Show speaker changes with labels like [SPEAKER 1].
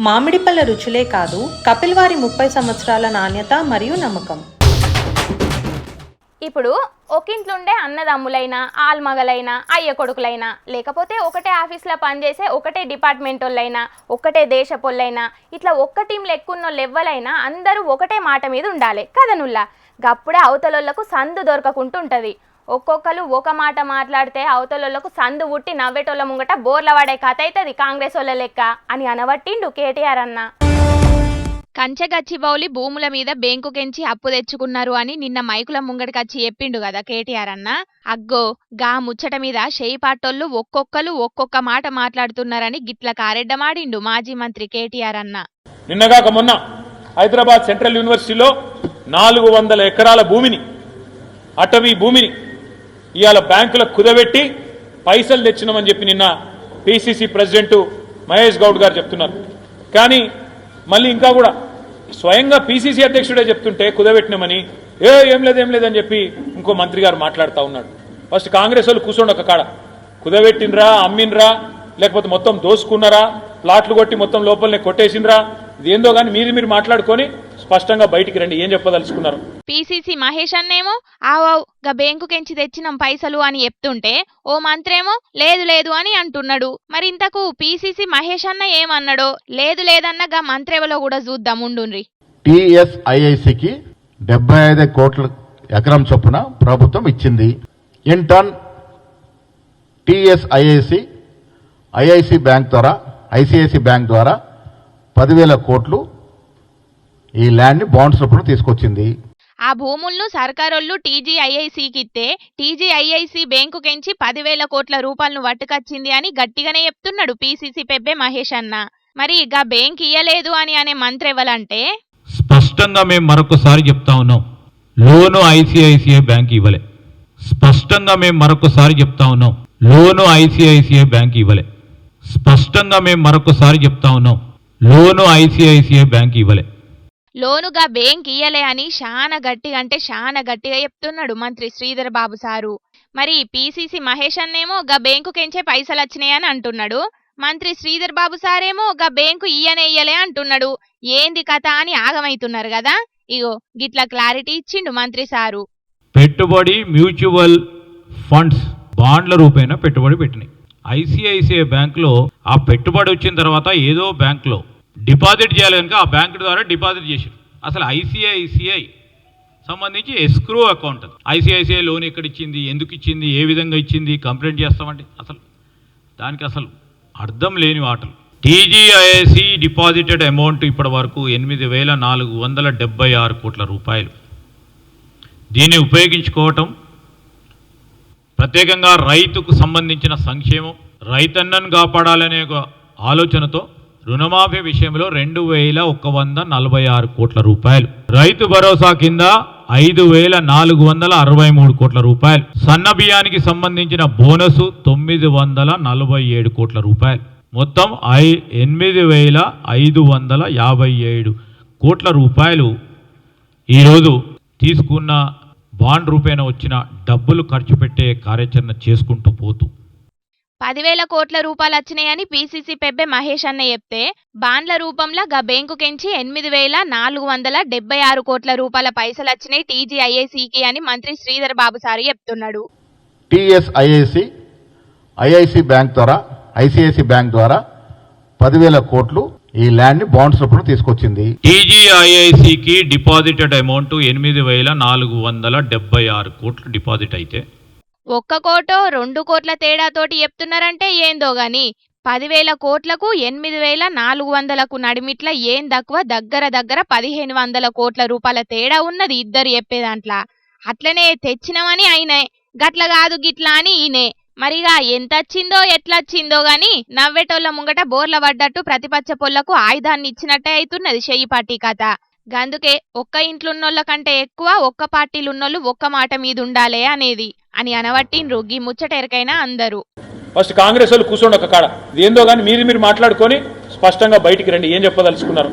[SPEAKER 1] మామిడిపళ్ళ రుచులే కాదు, కపిల్ వారి 30 సంవత్సరాల నాణ్యత మరియు నమ్మకం.
[SPEAKER 2] ఇప్పుడు ఒకింట్లుండే అన్నదమ్ములైనా ఆల్మగలైనా అయ్య కొడుకులైనా లేకపోతే ఒకటే ఆఫీస్లో పనిచేసే ఒకటే డిపార్ట్మెంట్ వాళ్ళైనా ఒకటే దేశపోళ్ళైనా ఇట్లా ఒక్క టీంలో ఎక్కున్నోళ్ళు ఎవ్వలైనా అందరూ ఒకటే మాట మీద ఉండాలి కదనుల్లా. గప్పుడే అవతలోళ్లకు సందు దొరకకుంటుంటుంది. ఒక్కొక్కరు ఒక మాట మాట్లాడితే అవతలోళ్లకు సందు ఉట్టి నవ్వేటోళ్ళ ముంగట బోర్ల పడే కథ అవుతుంది కాంగ్రెస్ వాళ్ళ లెక్క అని అనబట్టిండు కేటీఆర్ అన్న. కంచెగచ్చిబౌలి భూముల మీద బేంకుకెంచి అప్పు తెచ్చుకున్నారు అని నిన్న మైకుల ముంగడికచ్చి చెప్పిండు కదా కేటీఆర్ అన్న. అగ్గో గా ముచ్చట మీద షేయిపాటోళ్ళు ఒక్కొక్కరు ఒక్కొక్క మాట మాట్లాడుతున్నారని గిట్ల కారెడ్డమాడిండు మాజీ మంత్రి కేటీఆర్ అన్న.
[SPEAKER 3] నిన్నగాక మొన్న హైదరాబాద్ సెంట్రల్ యూనివర్సిటీలో 400 ఎకరాల భూమిని, అటవీ భూమిని ఇవాళ బ్యాంకులకు కుదబెట్టి పైసలు తెచ్చినామని చెప్పి నిన్న పిసిసి ప్రెసిడెంట్ మహేష్ గౌడ్ గారు చెప్తున్నారు. కానీ మళ్ళీ ఇంకా కూడా స్వయంగా పిసిసి అధ్యక్షుడే చెప్తుంటే కుదబెట్టినామని ఏం లేదని చెప్పి ఇంకో మంత్రి గారు మాట్లాడుతూ ఉన్నాడు. ఫస్ట్ కాంగ్రెస్ వాళ్ళు కూర్చోండి ఒక కాడ, కుదబెట్టినరా, అమ్మినరా, లేకపోతే మొత్తం దోసుకున్నారా, ప్లాట్లు కొట్టి మొత్తం లోపలనే కొట్టేసిండ్రా, ఇదేందో కానీ మీరు మాట్లాడుకొని స్పష్టంగా బయటికి రండి, ఏం చెప్పదలుచుకున్నారు.
[SPEAKER 2] పిసిసి మహేష్ అన్నేమో ఆవావు గా బేంకుకెంచి తెచ్చినాం పైసలు అని చెప్తుంటే ఓ మంత్రేమో లేదు అని అంటున్నాడు. మరి ఇంతకు పిసిసి మహేష్ అన్న ఏమన్నాడో లేదన్న గా మంత్రేవలో కూడా చూద్దాం ఉండుండ్రి.
[SPEAKER 4] టిఎస్ఐఐసికి 75 కోట్ల ఎకరం చొప్పున ప్రభుత్వం ఇచ్చింది. ఇన్ టర్న్ ఐఐసి బ్యాంక్ ద్వారా ఐసిఐసి బ్యాంక్ ద్వారా 10,000 కోట్లు ఈ ల్యాండ్ బాండ్స్ రూపంలో తీసుకొచ్చింది.
[SPEAKER 2] ఆ భూములను సర్కారోళ్ళు టీజీఐఐసికి ఇస్తే టీజీఐఐసి బ్యాంకుకెంచి 10,000 కోట్ల రూపాయలను పట్టుకొచ్చింది అని గట్టిగానే చెప్తున్నాడు పిసిసి పెబ్బే మహేష్ అన్న. మరి గా బ్యాంక్ ఇయ్యలేదు అని అనే మంత్రి ఎవరంటే
[SPEAKER 5] స్పష్టంగా మేము మరొకసారి చెప్తా ఉన్నాం, లోను ఐసిఐసిఐ బ్యాంక్ ఇవ్వలే. స్పష్టంగా మేము మరొకసారి చెప్తా ఉన్నాం, లోను ఐసిఐసిఐ బ్యాంక్ ఇవ్వలే. స్పష్టంగా మేము మరొకసారి చెప్తా ఉన్నాం, లోను ఐసిఐసిఐ బ్యాంక్ ఇవ్వలే.
[SPEAKER 2] లోనుగా బ్యాంక్ ఇయ్యలే అని చాలా గట్టిగా చెప్తున్నాడు మంత్రి శ్రీధర్ బాబు సారు. మరి పిసిసి మహేష్ అన్నేమో గా బ్యాంకుకెంచే పైసలు వచ్చినాయని అంటున్నాడు. మంత్రి శ్రీధర్ బాబు సారేమో గా బ్యాంకు ఇయ్యలే అంటున్నాడు. ఏంది కథ అని ఆగమైతున్నారు కదా. ఇగో గిట్ల క్లారిటీ ఇచ్చిండు మంత్రి సారు.
[SPEAKER 5] పెట్టుబడి మ్యూచువల్ ఫండ్స్ బాండ్ల రూపేణా పెట్టుబడి పెట్టినాయి. ఐసిఐసిఐ బ్యాంకులో ఆ పెట్టుబడి వచ్చిన తర్వాత ఏదో బ్యాంకులో డిపాజిట్ చేయాలి కనుక ఆ బ్యాంకు ద్వారా డిపాజిట్ చేశారు. అసలు ఐసిఐసిఐ సంబంధించి ఎస్క్రో అకౌంట్ అది. ఐసిఐసిఐ లోన్ ఎక్కడ ఇచ్చింది, ఎందుకు ఇచ్చింది, ఏ విధంగా ఇచ్చింది, కంప్లైంట్ చేస్తామంటే అసలు దానికి అసలు అర్థం లేని వాటలు. టీజీఐఐసి డిపాజిటెడ్ అమౌంట్ ఇప్పటి వరకు 8,476 కోట్ల రూపాయలు. దీన్ని ఉపయోగించుకోవటం ప్రత్యేకంగా రైతుకు సంబంధించిన సంక్షేమం, రైతన్నను కాపాడాలనే ఒక ఆలోచనతో రుణమాఫీ విషయంలో 2,146 కోట్ల రూపాయలు, రైతు భరోసా కింద 5,463 కోట్ల రూపాయలు, సన్న బియ్యానికి సంబంధించిన బోనసు 947 కోట్ల రూపాయలు, మొత్తం 8,557 కోట్ల రూపాయలు ఈరోజు తీసుకున్న బాండ్ రూపేణ వచ్చిన డబ్బులు ఖర్చు పెట్టే కార్యాచరణ చేసుకుంటూ పోతూ
[SPEAKER 2] 10,000 కోట్ల రూపాయలు వచ్చినాయని పిసిసి పెబ్బే మహేష్ అన్న చెప్తే బాండ్ల రూపంలో గా బ్యాంకుకెంచి 8,476 కోట్ల రూపాయల పైసలు వచ్చినాయి టీజీఐఐసికి అని మంత్రి శ్రీధర్ బాబు సారి చెప్తున్నాడు.
[SPEAKER 4] ఐఐసి బ్యాంక్ ద్వారా ఐసిఐసి బ్యాంక్ ద్వారా 10,000 కోట్లు ఈ ల్యాండ్ బాండ్స్ రూపంలో తీసుకొచ్చింది.
[SPEAKER 5] టీజీఐఐసికి డిపాజిటెడ్ అమౌంట్ 8,476 కోట్లు డిపాజిట్ అయితే
[SPEAKER 2] 1 కోటో 2 కోట్ల తేడాతోటి చెప్తున్నారంటే ఏందో గాని 10,000 కోట్లకు 8,400కు నడిమిట్ల ఏం తక్కువ దగ్గర 1,500 కోట్ల రూపాయల తేడా ఉన్నది ఇద్దరు చెప్పేదాంట్లా. అట్లనే తెచ్చినమని అయినాయి, గట్ల కాదు గిట్ల అని ఈయనే. మరిగా ఎంత వచ్చిందో ఎట్లొచ్చిందో గాని నవ్వేటోళ్ళ ముంగట బోర్ల పడ్డట్టు ప్రతిపక్ష పొల్లకు ఆయుధాన్ని ఇచ్చినట్టే అవుతున్నది షెయ్యి పార్టీ కథ. గందుకే ఒక్క ఇంట్లున్నోళ్ళ కంటే ఎక్కువ ఒక్క పార్టీలున్నోళ్ళు ఒక్క మాట మీద ఉండాలే అనేది అని అనబట్టిండ్రు గీ ముచ్చటెరకైనా అందరూ.
[SPEAKER 3] ఫస్ట్ కాంగ్రెస్ వాళ్ళు కూర్చోండి ఒక కాడ, ఇదేందో కానీ మీరు మాట్లాడుకొని స్పష్టంగా బయటికి రండి, ఏం చెప్పదలుచుకున్నారు.